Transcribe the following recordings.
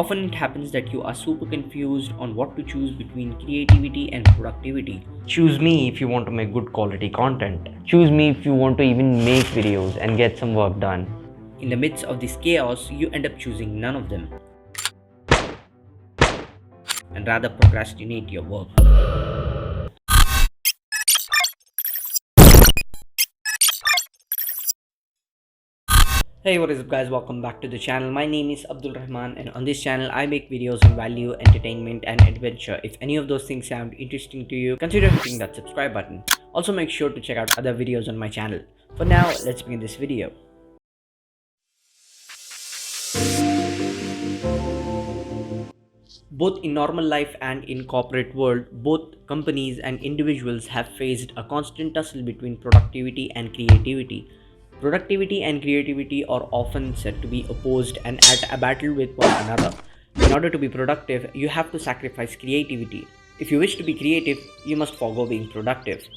Often it happens that you are super confused on what to choose between creativity and productivity. Choose me if you want to make good quality content. Choose me if you want to even make videos and get some work done. In the midst of this chaos, you end up choosing none of them and rather procrastinate your work. Hey, what is up guys, welcome back to the channel. My name is Abdul Rahman and on this channel I make videos on value, entertainment and adventure. If any of those things sound interesting to you, consider hitting that subscribe button. Also make sure to check out other videos on my channel. For now, let's begin this video. Both in normal life and in corporate world, both companies and individuals have faced a constant tussle between productivity and creativity. Productivity and creativity are often said to be opposed and at a battle with one another. In order to be productive, you have to sacrifice creativity. If you wish to be creative, you must forego being productive.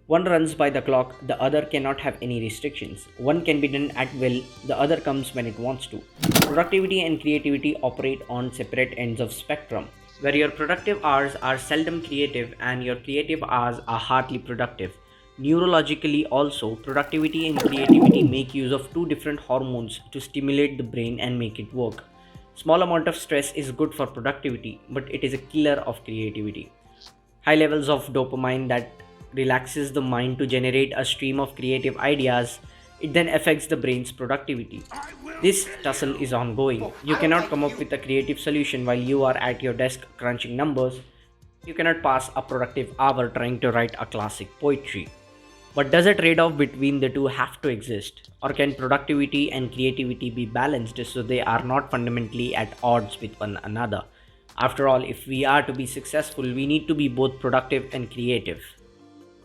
One runs by the clock, the other cannot have any restrictions. One can be done at will, the other comes when it wants to. Productivity and creativity operate on separate ends of spectrum, where your productive hours are seldom creative and your creative hours are hardly productive. Neurologically also, productivity and creativity make use of two different hormones to stimulate the brain and make it work. Small amount of stress is good for productivity, but it is a killer of creativity. High levels of dopamine that relaxes the mind to generate a stream of creative ideas. It then affects the brain's productivity. This tussle is ongoing. You cannot come up with a creative solution while you are at your desk crunching numbers. You cannot pass a productive hour trying to write a classic poetry. But does a trade-off between the two have to exist? Or can productivity and creativity be balanced so they are not fundamentally at odds with one another? After all, if we are to be successful, we need to be both productive and creative.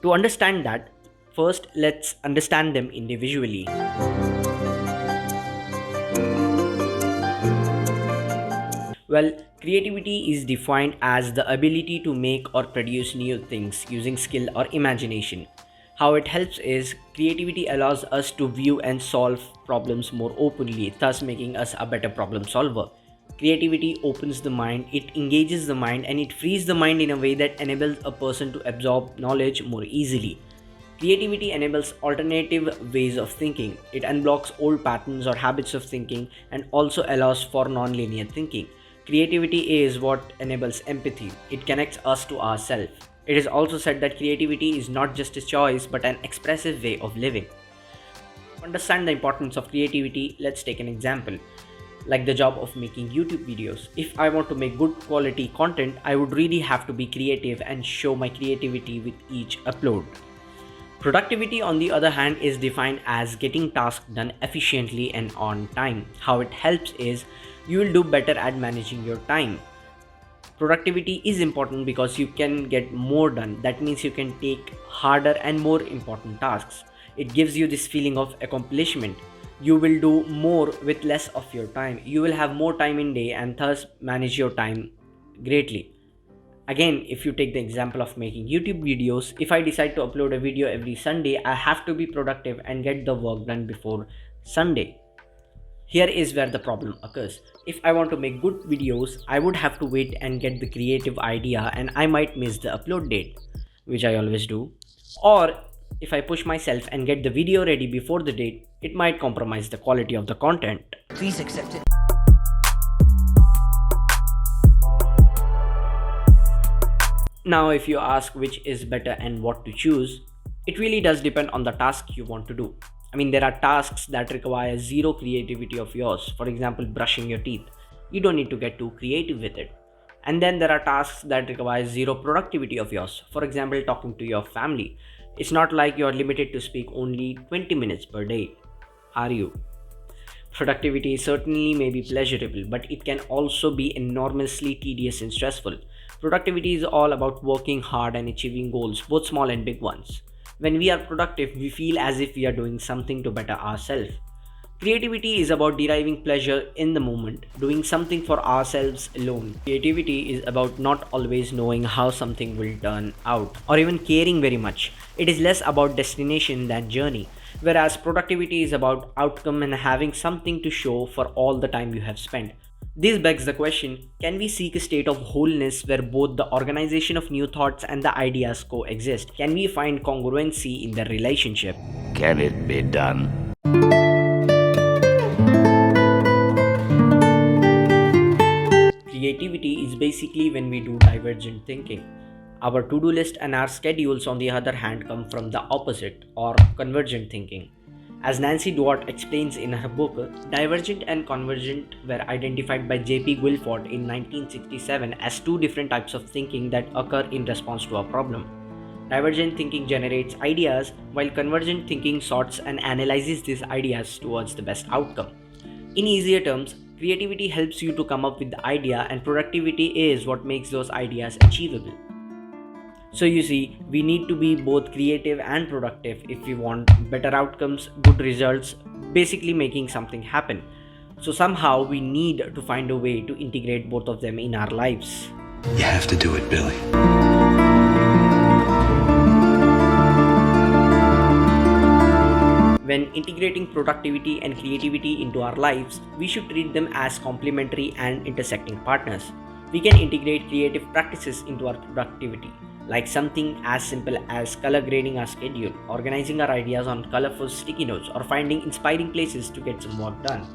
To understand that, first let's understand them individually. Well, creativity is defined as the ability to make or produce new things using skill or imagination. How it helps is creativity allows us to view and solve problems more openly, thus making us a better problem solver. Creativity opens the mind, it engages the mind, and it frees the mind in a way that enables a person to absorb knowledge more easily. Creativity enables alternative ways of thinking. It unblocks old patterns or habits of thinking and also allows for non-linear thinking. Creativity is what enables empathy. It connects us to ourselves. It is also said that creativity is not just a choice but an expressive way of living. To understand the importance of creativity, let's take an example. Like the job of making YouTube videos. If I want to make good quality content, I would really have to be creative and show my creativity with each upload. Productivity, on the other hand, is defined as getting tasks done efficiently and on time. How it helps is you will do better at managing your time. Productivity is important because you can get more done. That means you can take harder and more important tasks. It gives you this feeling of accomplishment. You will do more with less of your time. You will have more time in day and thus manage your time greatly. Again, if you take the example of making YouTube videos, if I decide to upload a video every Sunday, I have to be productive and get the work done before Sunday. Here is where the problem occurs. If I want to make good videos, I would have to wait and get the creative idea and I might miss the upload date, which I always do. Or if I push myself and get the video ready before the date, it might compromise the quality of the content. Please accept it. Now, if you ask which is better and what to choose, it really does depend on the task you want to do. I mean, there are tasks that require zero creativity of yours. For example, brushing your teeth. You don't need to get too creative with it. And then there are tasks that require zero productivity of yours. For example, talking to your family. It's not like you're limited to speak only 20 minutes per day, are you? Productivity certainly may be pleasurable, but it can also be enormously tedious and stressful. Productivity is all about working hard and achieving goals, both small and big ones. When we are productive, we feel as if we are doing something to better ourselves. Creativity is about deriving pleasure in the moment, doing something for ourselves alone. Creativity is about not always knowing how something will turn out, or even caring very much. It is less about destination than journey. Whereas productivity is about outcome and having something to show for all the time you have spent. This begs the question, can we seek a state of wholeness where both the organization of new thoughts and the ideas coexist? Can we find congruency in the relationship? Can it be done? Creativity is basically when we do divergent thinking. Our to-do list and our schedules, on the other hand, come from the opposite, or convergent thinking. As Nancy Duart explains in her book, divergent and convergent were identified by J.P. Guilford in 1967 as two different types of thinking that occur in response to a problem. Divergent thinking generates ideas, while convergent thinking sorts and analyzes these ideas towards the best outcome. In easier terms, creativity helps you to come up with the idea, and productivity is what makes those ideas achievable. So you see, we need to be both creative and productive if we want better outcomes, good results, basically making something happen. So somehow we need to find a way to integrate both of them in our lives. You have to do it, Billy. When integrating productivity and creativity into our lives, we should treat them as complementary and intersecting partners. We can integrate creative practices into our productivity, like something as simple as color grading our schedule, organizing our ideas on colorful sticky notes, or finding inspiring places to get some work done.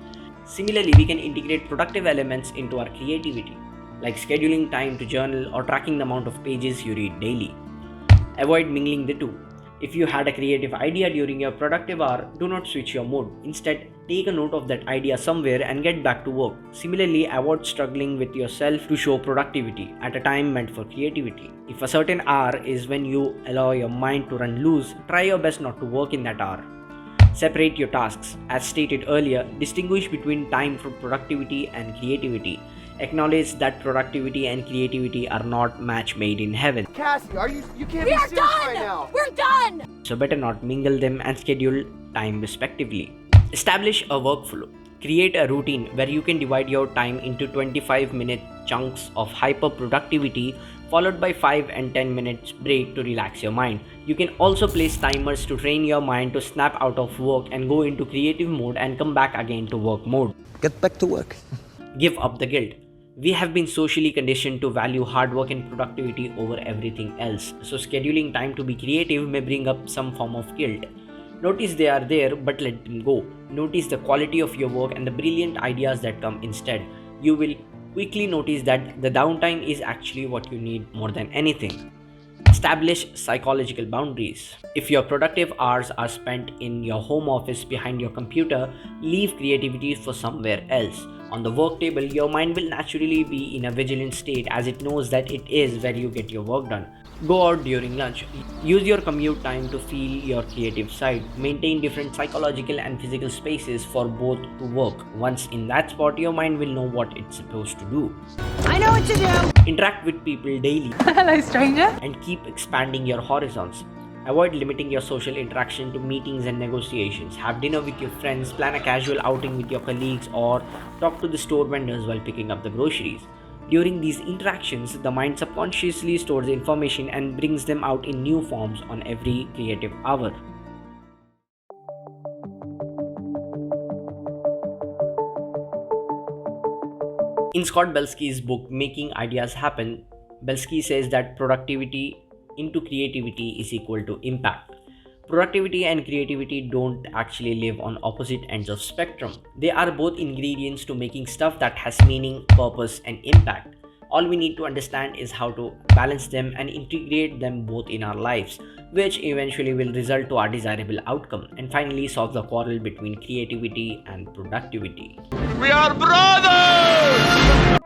Similarly, we can integrate productive elements into our creativity, like scheduling time to journal or tracking the amount of pages you read daily. Avoid mingling the two. If you had a creative idea during your productive hour, do not switch your mode. Instead, take a note of that idea somewhere and get back to work. Similarly, avoid struggling with yourself to show productivity at a time meant for creativity. If a certain hour is when you allow your mind to run loose, try your best not to work in that hour. Separate your tasks. As stated earlier, distinguish between time for productivity and creativity. Acknowledge that productivity and creativity are not match made in heaven. Cassie, you can't be serious right now. We're done! So better not mingle them and schedule time respectively. Establish a workflow. Create a routine where you can divide your time into 25-minute chunks of hyper productivity followed by 5 and 10 minutes break to relax your mind. You can also place timers to train your mind to snap out of work and go into creative mode and come back again to work mode. Get back to work. Give up the guilt. We have been socially conditioned to value hard work and productivity over everything else, so scheduling time to be creative may bring up some form of guilt. Notice they are there, but let them go. Notice the quality of your work and the brilliant ideas that come instead. You will quickly notice that the downtime is actually what you need more than anything. Establish psychological boundaries. If your productive hours are spent in your home office behind your computer, leave creativity for somewhere else. On the work table, your mind will naturally be in a vigilant state as it knows that it is where you get your work done. Go out during lunch. Use your commute time to feel your creative side. Maintain different psychological and physical spaces for both to work. Once in that spot, your mind will know what it's supposed to do. I know what to do! Interact with people daily. Hello, stranger. And keep expanding your horizons. Avoid limiting your social interaction to meetings and negotiations. Have dinner with your friends, plan a casual outing with your colleagues, or talk to the store vendors while picking up the groceries. During these interactions, the mind subconsciously stores information and brings them out in new forms on every creative hour. In Scott Belsky's book, Making Ideas Happen, Belsky says that productivity into creativity is equal to impact. Productivity and creativity don't actually live on opposite ends of spectrum. They are both ingredients to making stuff that has meaning, purpose, and impact. All we need to understand is how to balance them and integrate them both in our lives, which eventually will result to our desirable outcome, and finally solve the quarrel between creativity and productivity. We are brothers!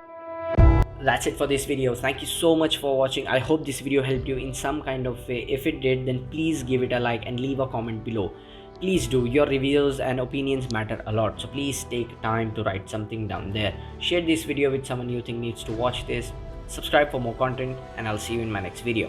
That's it for this video. Thank you so much for watching. I hope this video helped you in some kind of way. If it did, then please give it a like and leave a comment below. Please do. Your reviews and opinions matter a lot, so please take time to write something down there. Share this video with someone you think needs to watch this. Subscribe for more content, and I'll see you in my next video.